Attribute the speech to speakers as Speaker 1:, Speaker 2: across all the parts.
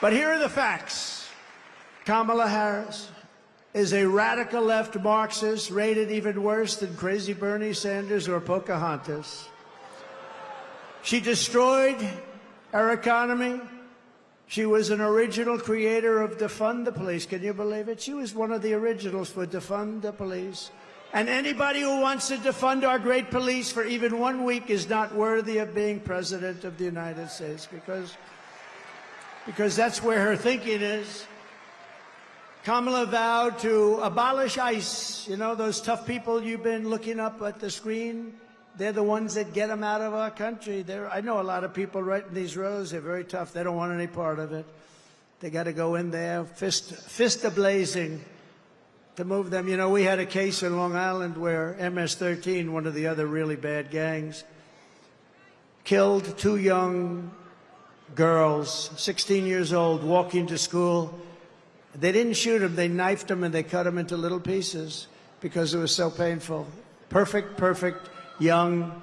Speaker 1: But here are the facts. Kamala Harris is a radical left Marxist, rated even worse than crazy Bernie Sanders or Pocahontas. She destroyed our economy. She was an original creator of defund the police. Can you believe it? She was one of the originals for defund the police. And anybody who wants to defund our great police for even 1 week is not worthy of being president of the United States, because that's where her thinking is. Kamala vowed to abolish ICE. You know, those tough people you've been looking up at the screen? They're the ones that get them out of our country. I know a lot of people right in these rows. They're very tough. They don't want any part of it. They got to go in there, fist a-blazing, to move them. You know, we had a case in Long Island where MS-13, one of the other really bad gangs, killed 2 young girls, 16 years old, walking to school. They didn't shoot them. They knifed them and they cut them into little pieces because it was so painful. Perfect, young,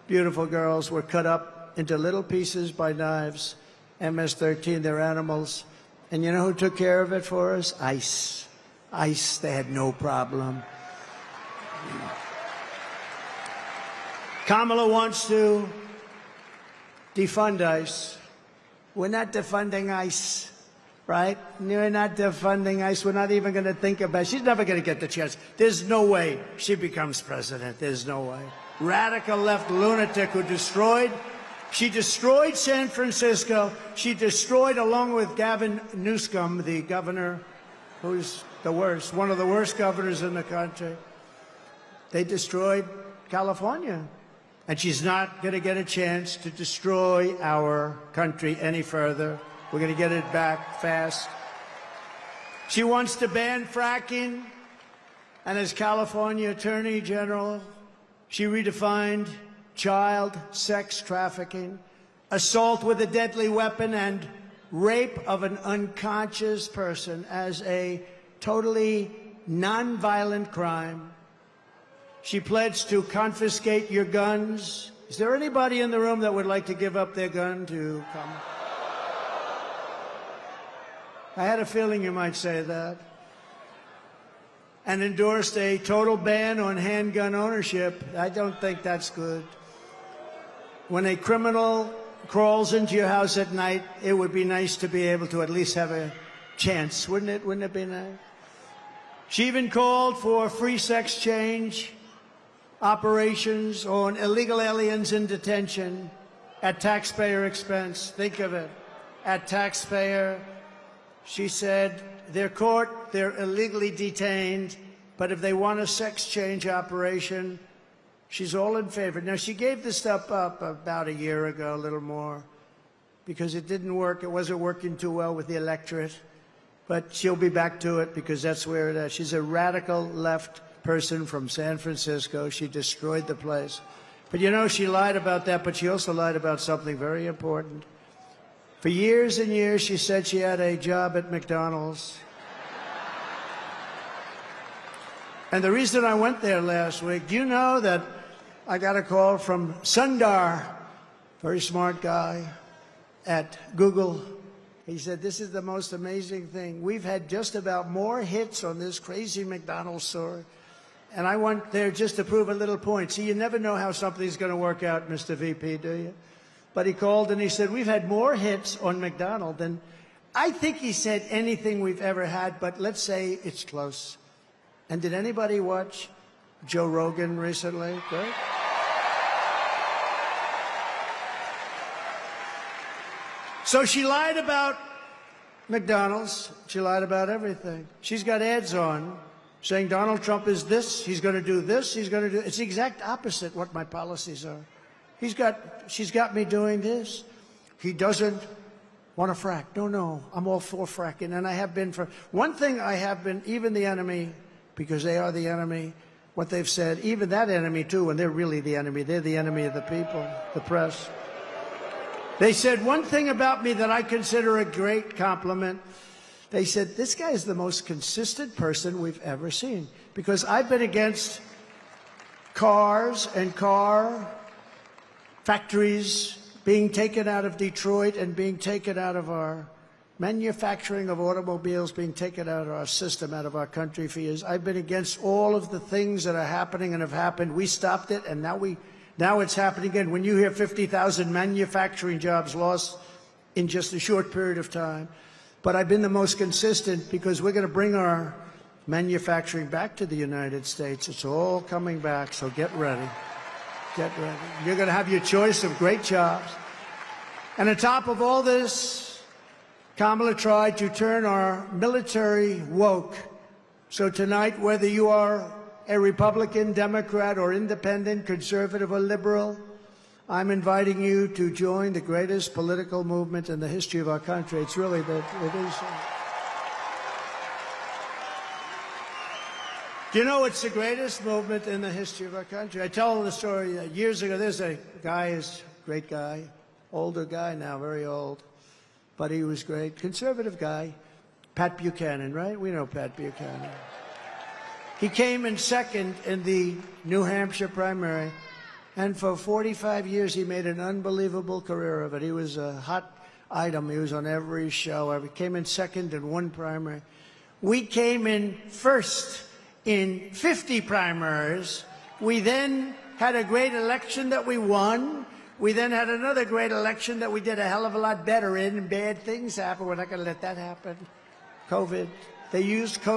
Speaker 1: beautiful girls were cut up into little pieces by knives. MS-13, they're animals. And you know who took care of it for us? ICE. ICE, they had no problem. Kamala wants to defund ICE. We're not defunding ICE, right? We're not defunding ICE. We're not even going to think about it. She's never going to get the chance. There's no way she becomes president. There's no way. Radical left lunatic who she destroyed San Francisco. She destroyed, along with Gavin Newsom, the governor, who's the worst, one of the worst governors in the country. They destroyed California. And she's not going to get a chance to destroy our country any further. We're going to get it back fast. She wants to ban fracking. And as California Attorney General, she redefined child sex trafficking, assault with a deadly weapon, and rape of an unconscious person as a totally nonviolent crime. She pledged to confiscate your guns. Is there anybody in the room that would like to give up their gun to come? I had a feeling you might say that. And endorsed a total ban on handgun ownership. I don't think that's good. When a criminal crawls into your house at night, it would be nice to be able to at least have a chance, wouldn't it? Wouldn't it be nice? She even called for free sex change operations on illegal aliens in detention at taxpayer expense. Think of it, at taxpayer. She said they're caught, they're illegally detained, but if they want a sex change operation, she's all in favor. Now, she gave this stuff up about a year ago, a little more, because it didn't work. It wasn't working too well with the electorate. But she'll be back to it because that's where it is. She's a radical left person from San Francisco. She destroyed the place. But you know, she lied about that, but she also lied about something very important. For years and years, she said she had a job at McDonald's. And the reason I went there last week, do you know that I got a call from Sundar, very smart guy, at Google. He said, this is the most amazing thing. We've had just about more hits on this crazy McDonald's store. And I went there just to prove a little point. See, you never know how something's going to work out, Mr. VP, do you? But he called and he said, we've had more hits on McDonald's than, I think he said, anything we've ever had, but let's say it's close. And did anybody watch Joe Rogan recently? Good? So she lied about McDonald's. She lied about everything. She's got ads on saying Donald Trump is this, he's going to do this, he's going to do... It's the exact opposite what my policies are. She's got me doing this. He doesn't want to frack. No, I'm all for fracking, and I have been for... One thing I have been, even the enemy, because they are the enemy, what they've said, even that enemy too, and they're really the enemy, they're the enemy of the people, the press. They said one thing about me that I consider a great compliment. They said, this guy is the most consistent person we've ever seen. Because I've been against cars and car factories being taken out of Detroit and being taken out of our manufacturing of automobiles being taken out of our system, out of our country for years. I've been against all of the things that are happening and have happened. We stopped it, and now it's happening again. When you hear 50,000 manufacturing jobs lost in just a short period of time. But I've been the most consistent because we're going to bring our manufacturing back to the United States. It's all coming back, so get ready. Get ready. You're going to have your choice of great jobs. And on top of all this, Kamala tried to turn our military woke. So tonight, whether you are a Republican, Democrat, or independent, conservative, or liberal, I'm inviting you to join the greatest political movement in the history of our country. It's really it is. Do you know it's the greatest movement in the history of our country? I tell the story years ago. There's a guy, a great guy, older guy now, very old, but he was great, conservative guy, Pat Buchanan, right? We know Pat Buchanan. He came in second in the New Hampshire primary. And for 45 years, he made an unbelievable career of it. He was a hot item. He was on every show. He came in second in one primary. We came in first in 50 primaries. We then had a great election that we won. We then had another great election that we did a hell of a lot better in, and bad things happened. We're not going to let that happen. COVID. They used COVID.